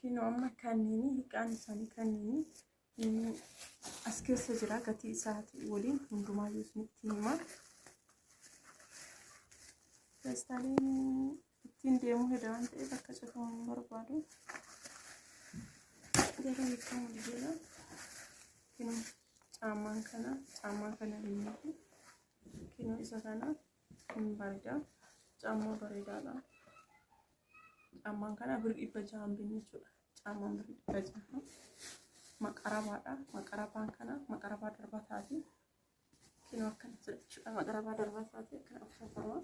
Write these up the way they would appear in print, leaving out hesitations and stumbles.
كينو أما كانيني كان ساني كانيني أسكير سجرا كتي ساعتي ولين عندما يوسنتي ما فاستالين تين ديمو هدان تي بكشفهم بربادو جرا يكون جلا كينو عمان كنا بيني كينو إذا كنا بريدا عمان بريدا لا عمان كنا بري بجام بيني شو عمان بري بجام مقربان كنا مقربا درباتاتي كينو كنا شو مقربا درباتاتي كنا أفضل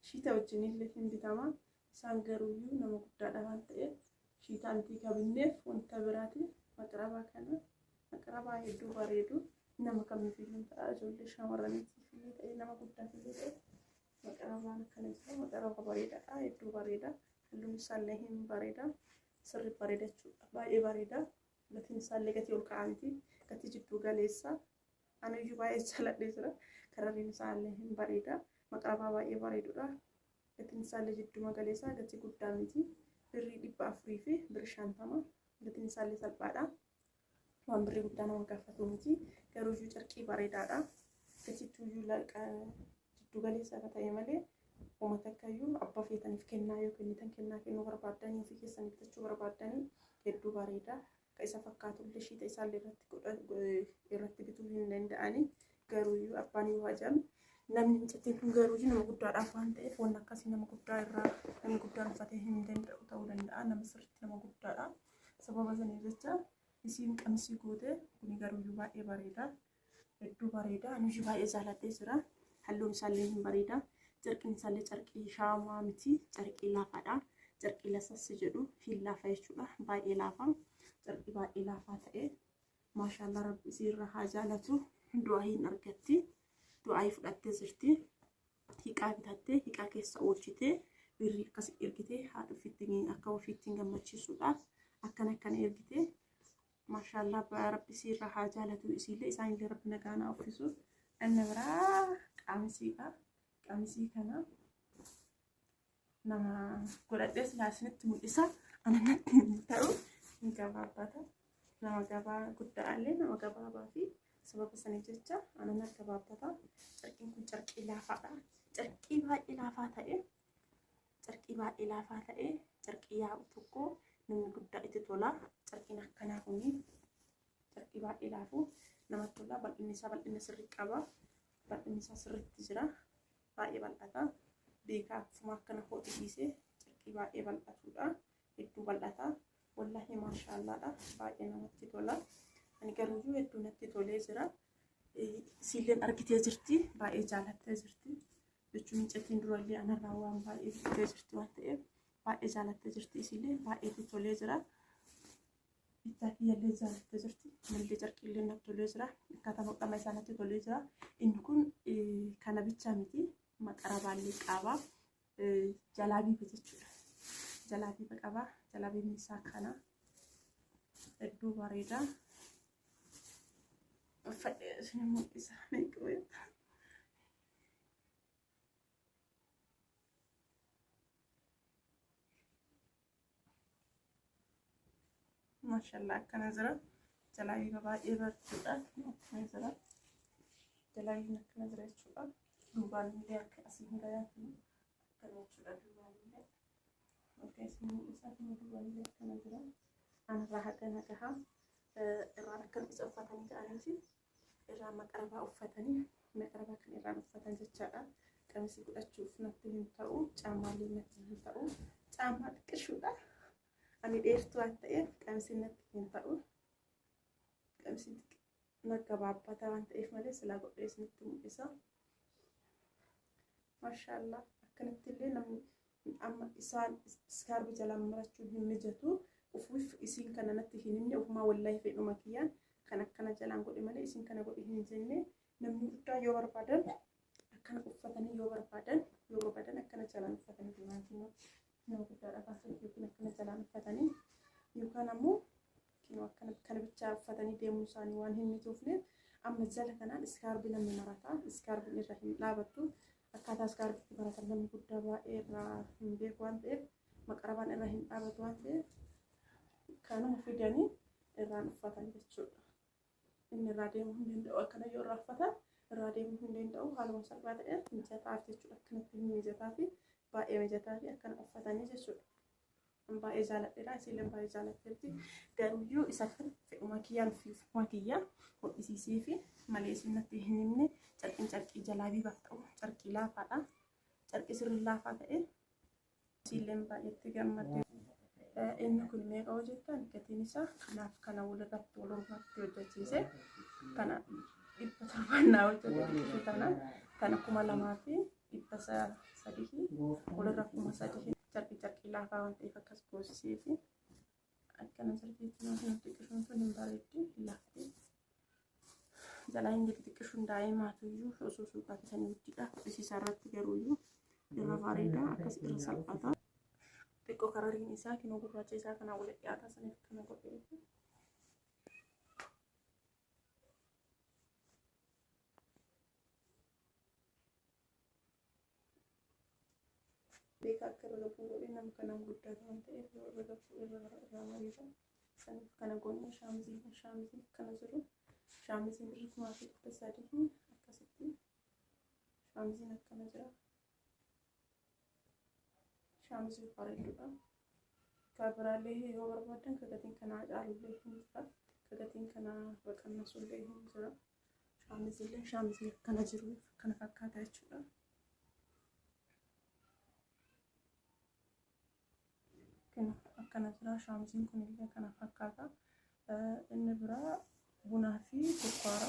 شيتا وجني اللي في بتاعنا سانغرويو نما قدر دهانته شيتا أنتي كابينف وانتبراتي مقربا كنا مقربا يدو باريدو نما كم فيلم تأجل شامرني فيلم تأي نما قدر فيلم مقربا كنا جوا مقربا باريدا يدو باريدا اللي مسلهم باريدا سر باريدا شو باي باريدا لكن مسلة كتير الكعانتي كتير جدو جالسة أنا يجوا يجلس ليسرا كرر مسلهم باريدا مقربا باي باريدا لكن مسلة جدو ما جالسة كتير قدامتي بري دبا فريفي برشان تما لكن مسلة سلبادا وان بري قدامنا وقفتونتي كروجو تركي باريدا كتير توجو لك جدو جالسة كتير ماله وما تكايو أبا في تاني في كنا يو كني تان كنا كنو بربادني في كيسان بتشو بربادني كدو باريدا كيسا فكاتو لشي تيسا لرتبتو هنداني غارويو أباني واجم نامن نجتين غارويو نما قدر أفان تيف ونكاسي نما قدر فتح هندان تاودن أنا مسرت نما قدر سبب زني رجع يسين كمسي كوده كني غارويو باي باريدا كدو باريدا نجي باي زالات زرا حلو مسالين باريدا جركين سالي جركي شاما متي جركي لافادا جركي لسس جدو في لافا يشولا باي لافا جركي باي لافا تاي ما شاء الله رب يصير حاجالته دعاين ارغتي دعاي فدت زرتي هيقا بتاتي هيقا كيس اولچتي بري كاس ارغتي هادو فيتين اكو فيتين غمچي سودا اكن ارغتي ما شاء الله رب يصير حاجالته يسيل اسان اللي ربنا كان اوفيسو انبرا قامسي كنا نما قرأت لاسنت مؤسسة أنا نتاو نكبابتا نما كبا كنت أعلن نما كبابا في سبب سنجتة أنا نكبابتا تركين كن تركي لافتا تركي با إلافتا تركي يا أتوكو نما كنت أتطلع تركي نكنا كوني تركي با إلافو نما تطلع بل إني سرق أبا بل إني سرق تجرا باي بالأتا بيكا فما كنا خوتي بيسه تركي باي بالأتودا يدو بالأتا والله ما شاء الله لا باي نمتي تولا أنا كروجو يدو نتي تولي زرا سيلين أركتي زرتي باي جالت زرتي بتشوفين تين رولي أنا راوان باي زرتي وانتي باي جالت زرتي سيلين باي تولي زرا بتاعي اللي جالت زرتي من اللي تركي اللي نتولي زرا كذا نقطة ما يسانتي تولي زرا إنكون كان بيتشامتي مقربا اللي قابا جلابي بتجو جلابي بقابا جلابي مساكنا ادو باريدا شنو اسمه كويت ما شاء الله كان زرا جلابي بابا يبرتدا نزرا جلابي نزرا تشوبا دوبان مليك أسمه لا كانوا تشوفوا دوبان مليك أوكي اسمه إسمه دوبان مليك كنا جرا أنا راح كنا كها راح كان إسأفتني كأنتي راح مقربا أفتني مقربا كان راح أفتني جتشاء كم سيقول أشوف نتهم تاو جمالي نتهم تاو جمال كشودا أنا ديرتو أنتي كم سنتهم تاو كم سنت نكباب بتاعن تيف مالس لا قد اسمتهم إسا ما شاء الله كانت اللي أما إنسان سكار بجلام مرتشو همجتو وفوف إسين كان نتهينني وما والله في أمكيان كان جلام قد إمالي إسين كان قد إهنزيني نمني قطع يوبر بدن أكان أفتني يوبر بدن أكان جلام فتني بمانتينو نو قطع أفاسي يمكن أكان جلام فتني يمكن أمو كنو كان بتشا فتني ديموساني وان هني توفني أما الزلة كان إسكار بنا من مرتا إسكار بنا رحم لابتو akkaataa iskaarbii baratan namni guddaa baay'ee irraa hin beeku waan ta'eef maqarabaan irra hin dhaabatu waan ta'eef kanuma fidanii irraan uffatan jechuudha. Inni irraa deemuu hin danda'u akkana yoo irraa uffatan irraa deemuu hin danda'u haaluma salphaa ta'een mijataa jechuudha. Akkanatti mijataa fi baay'ee mijataa fi akkana uffatanii jechuudha. Baay'ee jaaladheera isillee baay'ee jaalatteerti. Garuuyyuu isa kan fe'uma kiyyaan fi ufuma kiyyaa hodhisiisee fi malee isinnatti hin himne carqii jalaabii baafta'u carqii laafaadha. Carqii sirrii laafaa ta'e isillee baay'eetti gammadde. Inni kun meeqa hojjetan gatiin isaa kanaaf kana walirratti hojjechiise kana 700 hojjete kana 2,300 walirratti 300 carqii laafaa waan ta'eef akkas goosisee fi akkana carqiitti nuti xiqqishuun sun hin bareeddi laafte jalaa hin xiqqishuun daa'imaatuyyuu osoo suuqaatti sanii guddiidha hodhisiisaa irratti garuuyyuu irra bareeda akkas irra salphata. Xiqqoo karariin isaa kinoo gurraacha isaa kanaa walitti dhiyaataa saniif kana godhee beekaa akka irra gabbuu godhee nama kanaan guddaa waan ta'eef irra gabbuu irraa mariisa saniif kana goonee shaamizii kana jiru shaamiziin birrii 3,300 akkasitti shaamiziin akkana jira. Shaamizii bareeduudha. Kabiraalee yoo barbaadan kagatiin kanaa caalullee hin jira. Kagatiin kanaa baqannasullee hin jira. Shaamizii akkana jiru kana fakkaata jechuudha. Akkana jira shaamiziin kunillee kana fakkaata. Inni biraa bunaa fi sukkaara.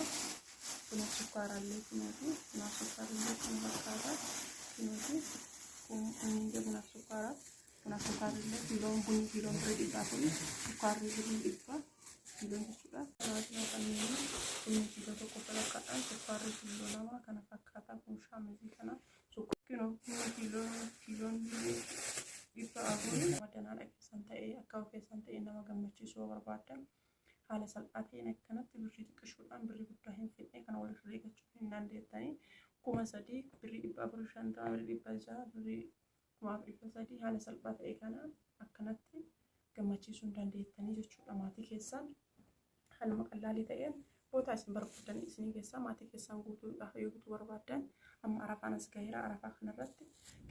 Buna sukkaaraallee kunuuti. Buna sukkaaraallee kana fakkaata. Kunuuti. Ini buna sukara ini kiloon bunyi kiloon birrii dhibbaa fi sukkaarri birrii dhibbaa kiloon jechuudha. Ini kiiloo tokko falakkaadhaan sukkaarri kiiloo 2 kana fakkaataa kun shaamizii kana kiloon birrii dhibbaa afurii wadanaa dhageessan ta'ee akka ogeessan ta'ee nama gammachiisuu barbaadan haala salphaa ta'een akkanatti birrii xiqqishuudhaan birrii guddaa hin fedhee kana walitti reegachuu hin dandeettanii 3,000 birrii 450 birrii 600 birrii 3,000 haala salphaa ta'e kana akkanatti gammachiisuu hin dandeettanii jechuudha. Maatii keessan haaluma qallaalii ta'een boota isin barbaadan isin keessaa maatii keessan guutuudhaaf yoo guutuu barbaadan amma arafaanas gaheera arafaa kanarratti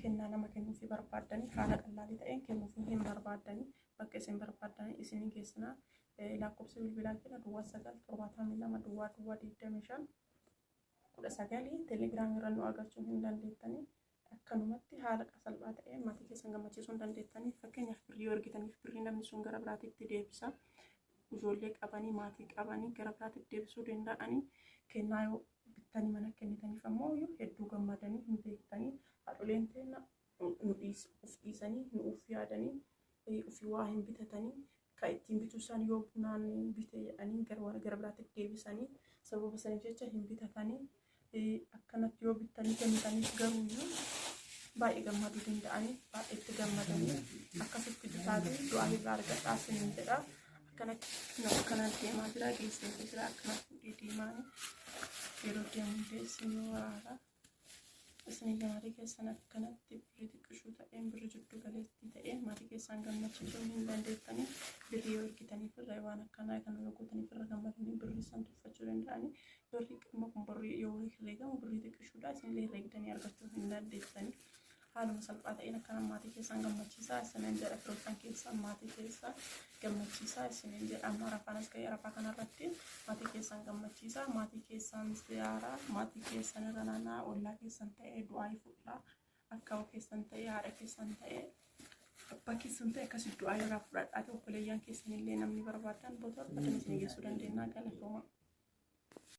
kennaa nama kennuufii barbaadanii haala qallaalii ta'een kennuufii hin barbaadanii bakka isin barbaadanii isin keessanaa lakkoofsa bilbilaa kenna duwwaa 972 duwwaa 25 19 telegiraamii irra nu argachuu hin dandeettanii akkanumatti haala salphaa ta'een maatii keessan gammachiisuu hin dandeettanii fakkeenyaaf birrii argitaniif birrii namni sun gara biraatitti deebisa. Ijoollee qabanii maatii qabanii gara biraatitti deebisuu danda'anii kennaa yoo bittanii mana kennitaniif ammoo hedduu gammadanii hin beektanii haadholeen teenya uf dhiisanii nu uf yaadanii ufii waa hin bitatanii kan ittiin bituu isaan yoo bunaan bite jedhanii gara biraatitti deebisanii sababa saniif jecha hin bitatanii akkanatti yoo bittanii kennitaniif garuuyyuu baay'ee gammaduu danda'anii baay'eetti gammadanii akkasitti bitaatee du'aa irraa argadhaa siniin jedha. Akkanatti deemaa jira geessee jira akkanatti deemaa yeroo deemu deessinii waraabaa isin maatii keessan akkanatti birrii xiqqishuu ta'een birrii jiddu galeestii ta'een maatii keessan gammachiisuu hin dandeettanii birrii yoo argitaniif irraa waan akkanaa kana yoo gootaniif irra gammadanii birrii san tuffachuu danda'anii birrii qimma kun birrii yoo herreegamu birrii xiqqishuudha isinillee herreegdanii argachuu hin dandeettanii haaluma salphaa ta'een akkana maatii keessan gammachiisaa isiniin jedha firoottan keessan maatii keessan gammachiisaa isiniin jedha amma arafaanas ga'ee arafaa kanarratti maatii keessan gammachiisaa maatii keessan ziyaaraa maatii keessan irra naannaa ollaa keessan ta'ee du'aa fuudhaa akka keessan ta'ee haadha keessan ta'ee abbaa keessan ta'ee akkasii du'aa irraa fudhadhaa obboleeyyan keessanillee namni barbaadan boota barbaadan isin geessuu dandeenya galatooma.